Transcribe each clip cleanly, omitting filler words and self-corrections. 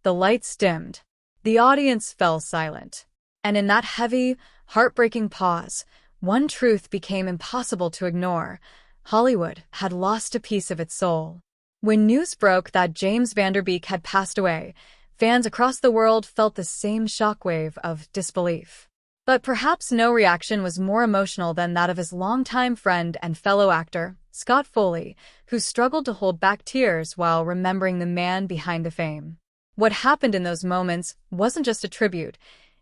the lights dimmed. The audience fell silent. And in that heavy, heartbreaking pause, one truth became impossible to ignore. Hollywood had lost a piece of its soul. When news broke that James Van Der Beek had passed away, fans across the world felt the same shockwave of disbelief. But perhaps no reaction was more emotional than that of his longtime friend and fellow actor, Scott Foley, who struggled to hold back tears while remembering the man behind the fame. What happened in those moments wasn't just a tribute,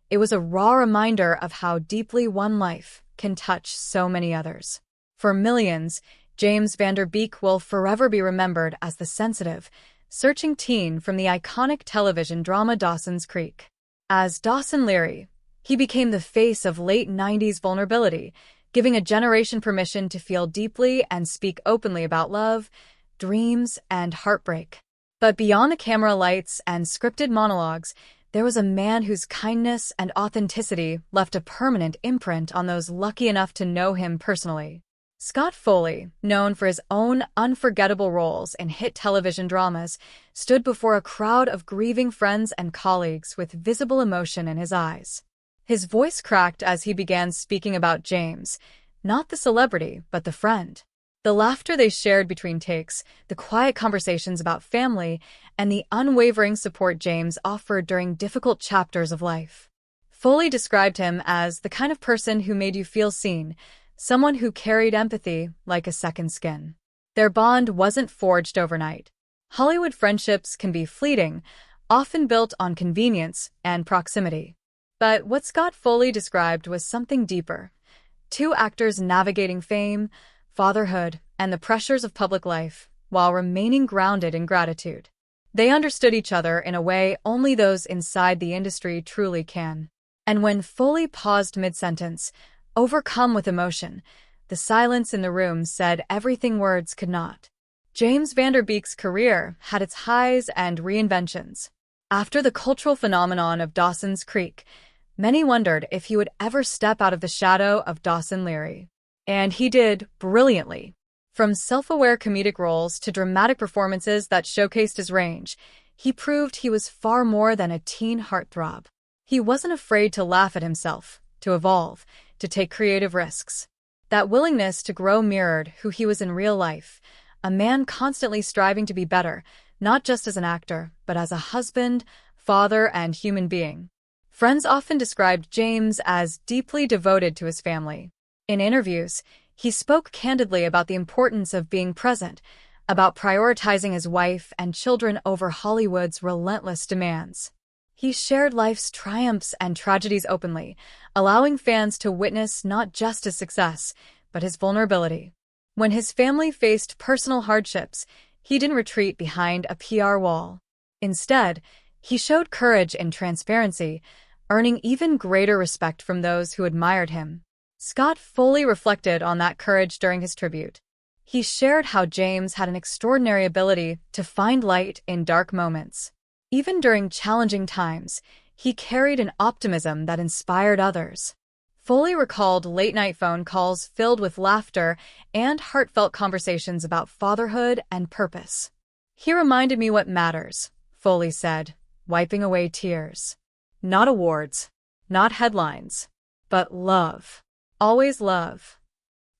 it was a raw reminder of how deeply one life can touch so many others. For millions, James Van Der Beek will forever be remembered as the sensitive, searching teen from the iconic television drama Dawson's Creek. As Dawson Leary, he became the face of late 90s vulnerability, giving a generation permission to feel deeply and speak openly about love, dreams, and heartbreak. But beyond the camera lights and scripted monologues, there was a man whose kindness and authenticity left a permanent imprint on those lucky enough to know him personally. Scott Foley, known for his own unforgettable roles in hit television dramas, stood before a crowd of grieving friends and colleagues with visible emotion in his eyes. His voice cracked as he began speaking about James, not the celebrity, but the friend. The laughter they shared between takes, the quiet conversations about family, and the unwavering support James offered during difficult chapters of life. Foley described him as the kind of person who made you feel seen, someone who carried empathy like a second skin. Their bond wasn't forged overnight. Hollywood friendships can be fleeting, often built on convenience and proximity. But what Scott Foley described was something deeper. Two actors navigating fame, fatherhood, and the pressures of public life, while remaining grounded in gratitude. They understood each other in a way only those inside the industry truly can. And when Foley paused mid-sentence, overcome with emotion, the silence in the room said everything words could not. James Van Der Beek's career had its highs and reinventions. After the cultural phenomenon of Dawson's Creek, many wondered if he would ever step out of the shadow of Dawson Leary. And he did, brilliantly. From self-aware comedic roles to dramatic performances that showcased his range, he proved he was far more than a teen heartthrob. He wasn't afraid to laugh at himself, to evolve, to take creative risks. That willingness to grow mirrored who he was in real life, a man constantly striving to be better, not just as an actor, but as a husband, father, and human being. Friends often described James as deeply devoted to his family. In interviews, he spoke candidly about the importance of being present, about prioritizing his wife and children over Hollywood's relentless demands. He shared life's triumphs and tragedies openly, allowing fans to witness not just his success, but his vulnerability. When his family faced personal hardships, he didn't retreat behind a PR wall. Instead, he showed courage and transparency, earning even greater respect from those who admired him. Scott Foley reflected on that courage during his tribute. He shared how James had an extraordinary ability to find light in dark moments. Even during challenging times, he carried an optimism that inspired others. Foley recalled late-night phone calls filled with laughter and heartfelt conversations about fatherhood and purpose. "He reminded me what matters," Foley said, wiping away tears. "Not awards, not headlines, but love. Always love."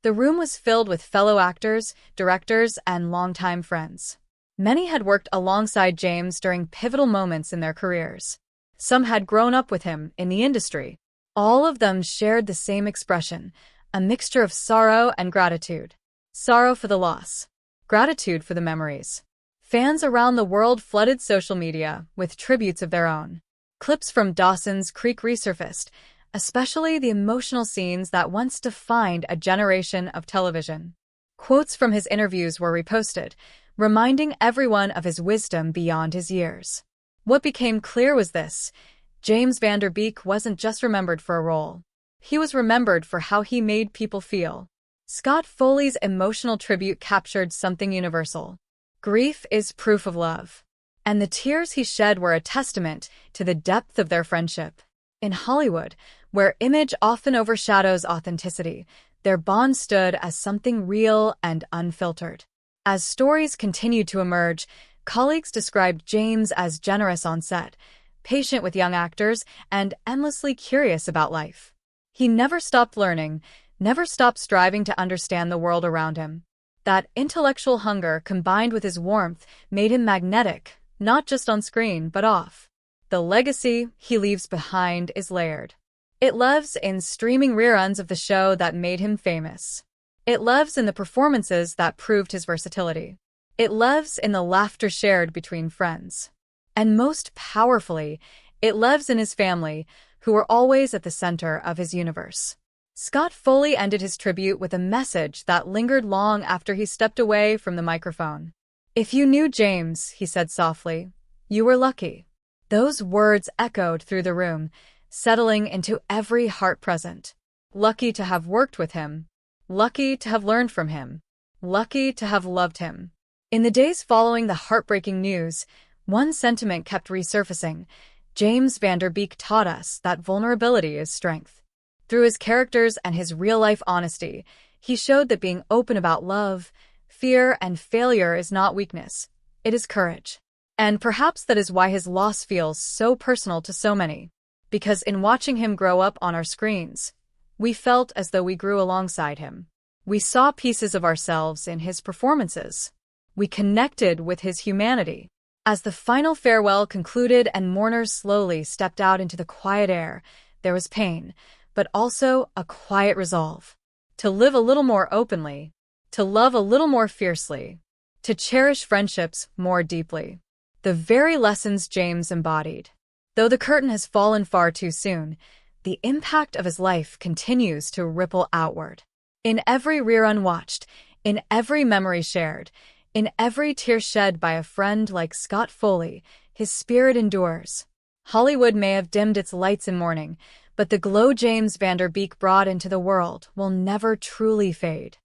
The room was filled with fellow actors, directors, and longtime friends. Many had worked alongside James during pivotal moments in their careers. Some had grown up with him in the industry. All of them shared the same expression, a mixture of sorrow and gratitude. Sorrow for the loss, gratitude for the memories. Fans around the world flooded social media with tributes of their own. Clips from Dawson's Creek resurfaced, especially the emotional scenes that once defined a generation of television. Quotes from his interviews were reposted, reminding everyone of his wisdom beyond his years. What became clear was this: James Van Der Beek wasn't just remembered for a role. He was remembered for how he made people feel. Scott Foley's emotional tribute captured something universal. Grief is proof of love. And the tears he shed were a testament to the depth of their friendship. In Hollywood, where image often overshadows authenticity, their bond stood as something real and unfiltered. As stories continued to emerge, Colleagues described James as generous on set, patient with young actors, and endlessly curious about life. He never stopped learning, never stopped striving to understand the world around him. That intellectual hunger combined with his warmth made him magnetic, not just on screen, but off. The legacy he leaves behind is layered. It lives in streaming reruns of the show that made him famous. It lives in the performances that proved his versatility. It lives in the laughter shared between friends. And most powerfully, it lives in his family, who were always at the center of his universe. Scott Foley ended his tribute with a message that lingered long after he stepped away from the microphone. "If you knew James," he said softly, "you were lucky." Those words echoed through the room, settling into every heart present. Lucky to have worked with him. Lucky to have learned from him. Lucky to have loved him. In the days following the heartbreaking news, one sentiment kept resurfacing. James Van Der Beek taught us that vulnerability is strength. Through his characters and his real-life honesty, he showed that being open about love, fear, and failure is not weakness. It is courage. And perhaps that is why his loss feels so personal to so many. Because in watching him grow up on our screens, we felt as though we grew alongside him. We saw pieces of ourselves in his performances. We connected with his humanity. As the final farewell concluded and mourners slowly stepped out into the quiet air, there was pain, but also a quiet resolve. To live a little more openly, to love a little more fiercely, to cherish friendships more deeply. The very lessons James embodied. Though the curtain has fallen far too soon, the impact of his life continues to ripple outward. In every rerun watched, in every memory shared, in every tear shed by a friend like Scott Foley, his spirit endures. Hollywood may have dimmed its lights in mourning, but the glow James Van Der Beek brought into the world will never truly fade.